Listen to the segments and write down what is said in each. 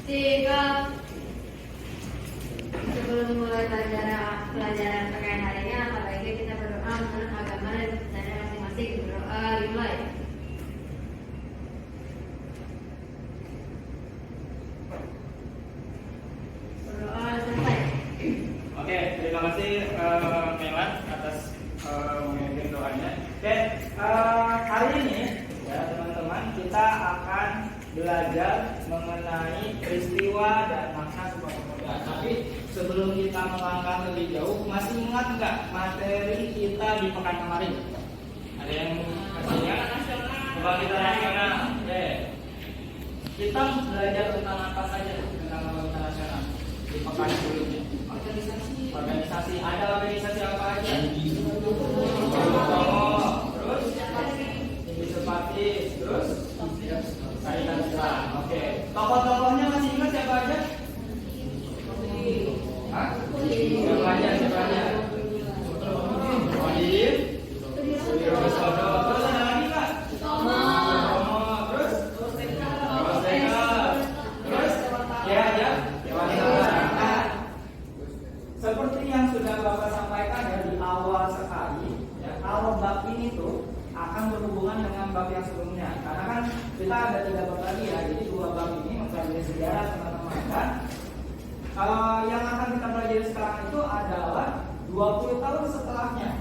Tiga. Sebelum mulai pelajaran terkait hari ini, apa baiknya kita berdoa menurut agama dan kepercayaan masing-masing. Berdoa dimulai. Berdoa selesai. Oke, terima kasih Melan atas memimpin doanya. Oke, hari ini ya teman-teman kita akan belajar mengenai peristiwa dan makna Sumpah Pemuda. Tapi sebelum kita melangkah lebih jauh, masih ingat nggak materi kita di pekan kemarin? Ada yang masih ingat? Kebangkitan nasional. Oke. Kita belajar tentang apa saja tentang kebangkitan nasional di pekan sebelumnya? Organisasi. Ada organisasi apa aja? Terus Indosepatis, terus Kaitan Islam. Oke. Tokoh-tokohnya masih ingat siapa aja? Hah? Siapa aja? Wadid, Sudirwosodo. Terus ada lagi nggak? Tomo. Terus? Terus? Ya. Seperti yang sudah Bapak sampaikan dari awal sekali, ya, kalau bab ini tuh akan berhubungan dengan bab yang sebelumnya. Karena kan kita ada 3 bab lagi ya, jadi 2 bab ini mempelajari sejarah teman-teman kan. Yang akan kita pelajari sekarang itu adalah 20 tahun setelahnya,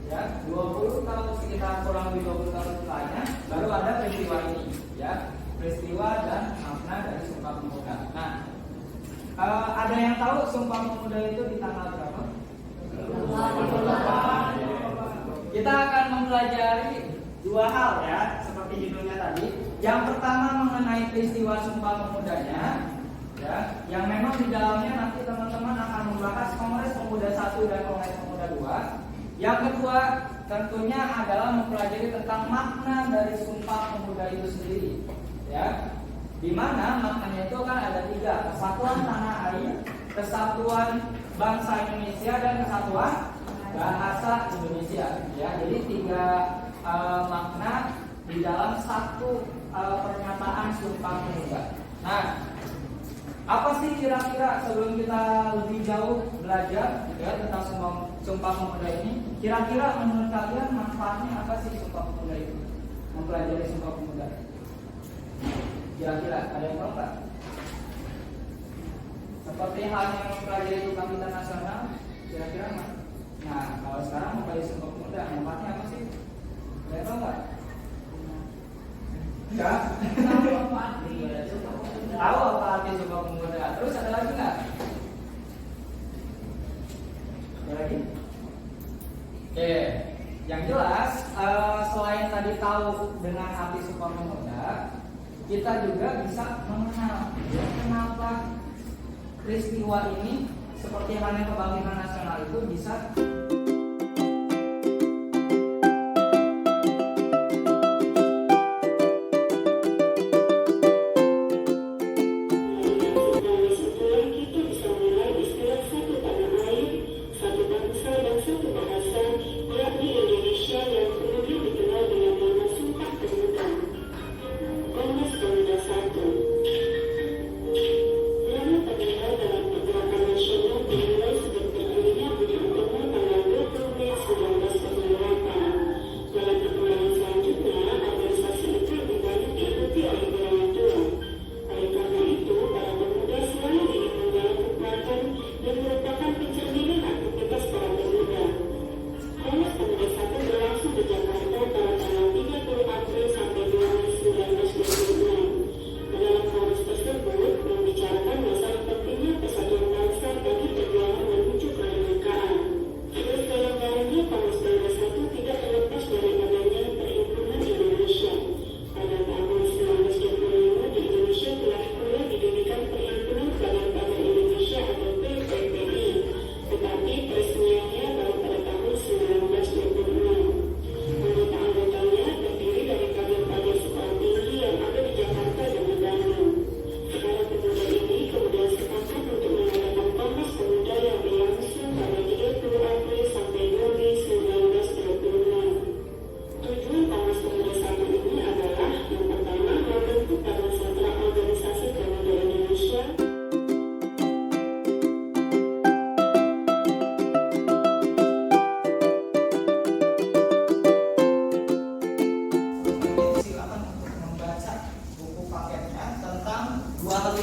ya, 20 tahun sekitar kurang lebih 20 tahun setelahnya, baru ada peristiwa ini, ya, peristiwa dan makna dari Sumpah Pemuda. Nah, ada yang tahu Sumpah Pemuda itu di tanggal berapa? Kita akan mempelajari 2 hal ya, seperti judulnya tadi. Yang pertama mengenai peristiwa Sumpah Pemudanya, ya, yang memang di dalamnya nanti teman-teman akan membahas Kongres Pemuda 1 dan Kongres Pemuda 2. Yang kedua tentunya adalah mempelajari tentang makna dari Sumpah Pemuda itu sendiri, ya. Di mana maknanya itu kan ada 3, kesatuan tanah air, kesatuan bangsa Indonesia, dan kesatuan bahasa Indonesia. Ya, jadi 3 makna di dalam satu pernyataan Sumpah Pemuda. Nah, apa sih kira-kira sebelum kita lebih jauh belajar ya tentang Sumpah Pemuda ini? Kira-kira menurut kalian manfaatnya apa sih Sumpah Pemuda itu? Mempelajari Sumpah Pemuda. Kira-kira ada yang tahu nggak? Seperti halnya mempelajari Kebangkitan Nasional, kira-kira nggak? Nah, kalau sekarang mempelajari Sumpah Pemuda, manfaatnya apa sih? Ada yang tahu nggak? Enggak? Tahu apa arti Sumpah Pemuda? Terus ada lagi nggak? Ada lagi? Oke, yang jelas selain tadi tahu dengan arti Sumpah Pemuda, kita juga bisa mengenal kenapa peristiwa ini seperti halnya Kebangkitan Nasional itu bisa Nasional dimulai sejak berdirinya Budi Utomo tanggal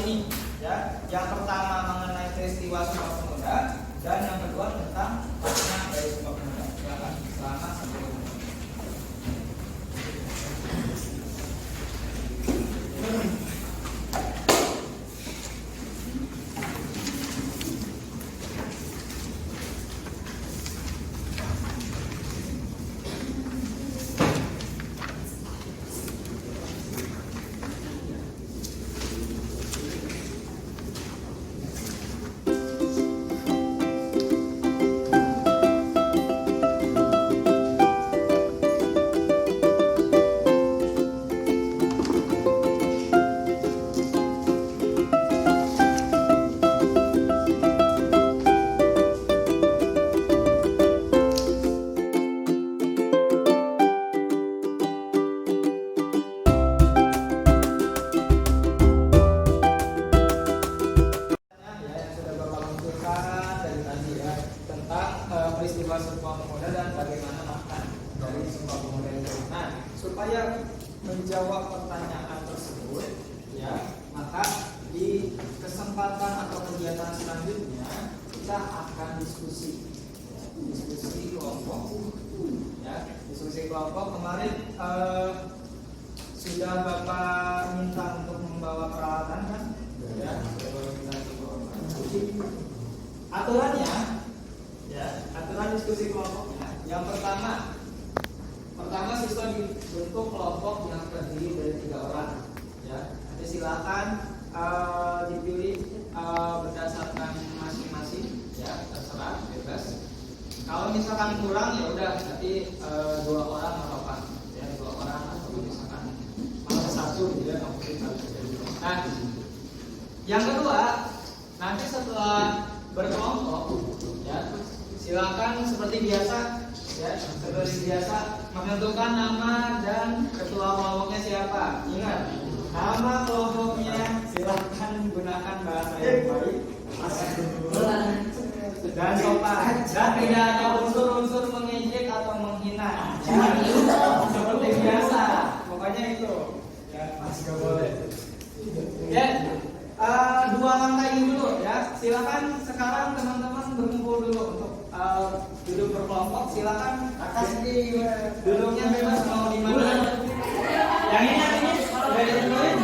ini ya. Yang pertama mengenai peristiwa Sumpah Pemuda dan yang kedua tentang makna dari Sumpah Pemuda. Silakan selama sampai peristiwa Sumpah Pemuda dan bagaimana makna dari Sumpah Pemuda itu. Nah, supaya menjawab pertanyaan tersebut, ya, maka di kesempatan atau kegiatan selanjutnya kita akan diskusi kelompok. Ya, diskusi kelompok kemarin sudah Bapak minta untuk membawa peralatan kan? Ya, aturannya. Ya, aturan diskusi kelompoknya. Yang pertama siswa dibentuk kelompok yang terdiri dari 3 orang. Ya, nanti silakan dipilih berdasarkan masing-masing. Ya, terserah, bebas. Kalau misalkan kurang ya udah nanti 2 orang atau apa? Ya, 2 orang atau misalkan malah 1 gitu ya. Nah, yang kedua nanti setelah berkelompok, ya. Silakan seperti biasa, ya, seperti biasa menentukan nama dan ketua kelompoknya siapa. Ingat, nama kelompoknya silakan gunakan bahasa yang baik dan sopan dan tidak ada unsur-unsur mengejek atau menghina. Ya, seperti biasa, pokoknya itu. Ya, masih nggak boleh. Ya. 2 langkah ini dulu ya. Silakan sekarang teman-teman berkumpul dulu untuk duduk berkelompok. Silakan duduknya bebas mau di mana. Yang ini udah ditentuin.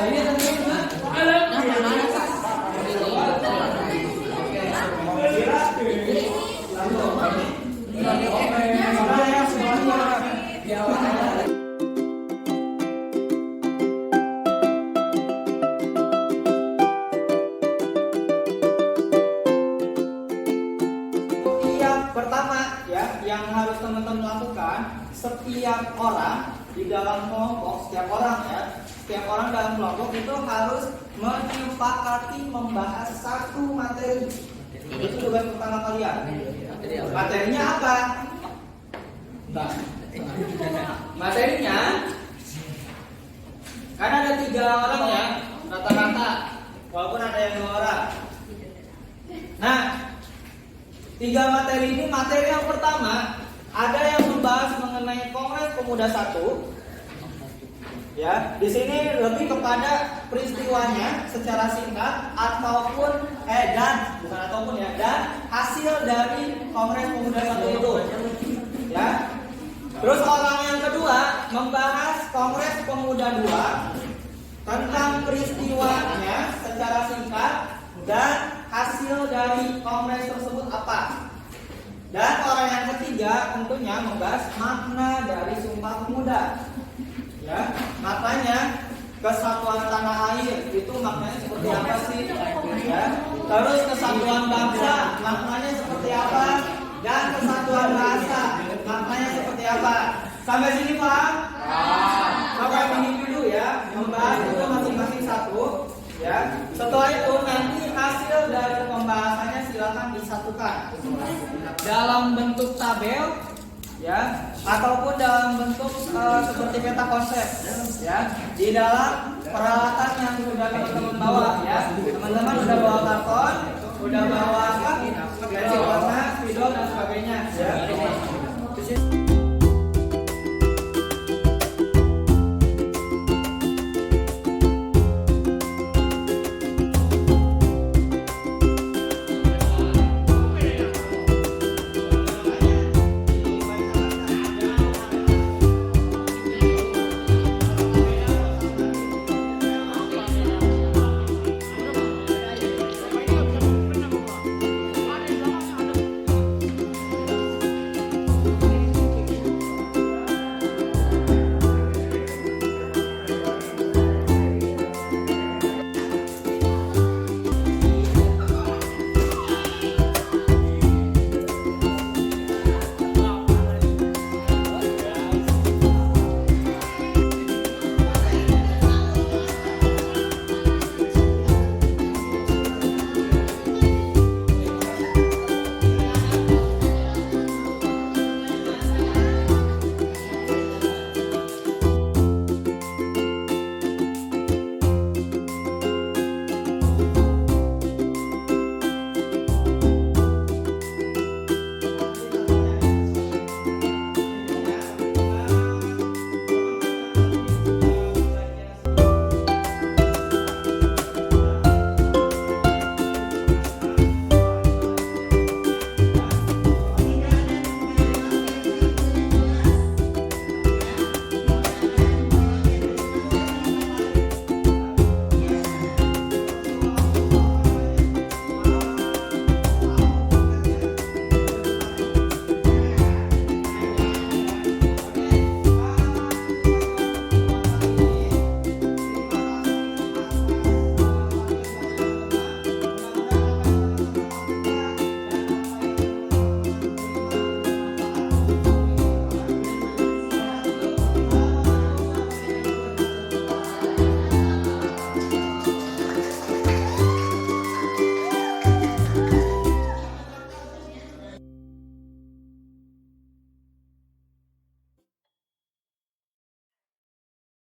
Ini tentuin pertama ya, yang harus teman-teman lakukan, setiap orang di dalam kelompok, setiap orang dalam kelompok itu harus menyepakati membahas satu materi. Itu tugas pertama kalian. Materinya apa? Nah, materinya kan ada 3 orang ya, rata-rata, walaupun ada yang 2 orang. Nah, 3 materi ini, materi yang pertama ada yang membahas mengenai Kongres Pemuda 1. Ya, di sini lebih kepada peristiwanya secara singkat ataupun dan hasil dari Kongres Pemuda 1 itu. Ya. Terus orang yang kedua membahas Kongres Pemuda 2 tentang peristiwanya secara singkat dan hasil dari kongres tersebut apa. Dan orang yang ketiga tentunya membahas makna dari Sumpah Pemuda. Ya, maknanya kesatuan tanah air itu maknanya seperti apa sih? Ya. Terus kesatuan bangsa maknanya seperti apa? Dan kesatuan bahasa maknanya seperti apa? Sampai sini paham? Sampai ini dulu ya, membahas itu masing-masing satu. Ya, setelah itu nanti hasil dari pembahasannya silakan disatukan dalam bentuk tabel, ya, ataupun dalam bentuk seperti peta konsep, ya, di dalam peralatan yang sudah teman-teman bawa, ya. Teman-teman sudah bawa karton, sudah bawa pensil warna, spidol dan sebagainya, ya.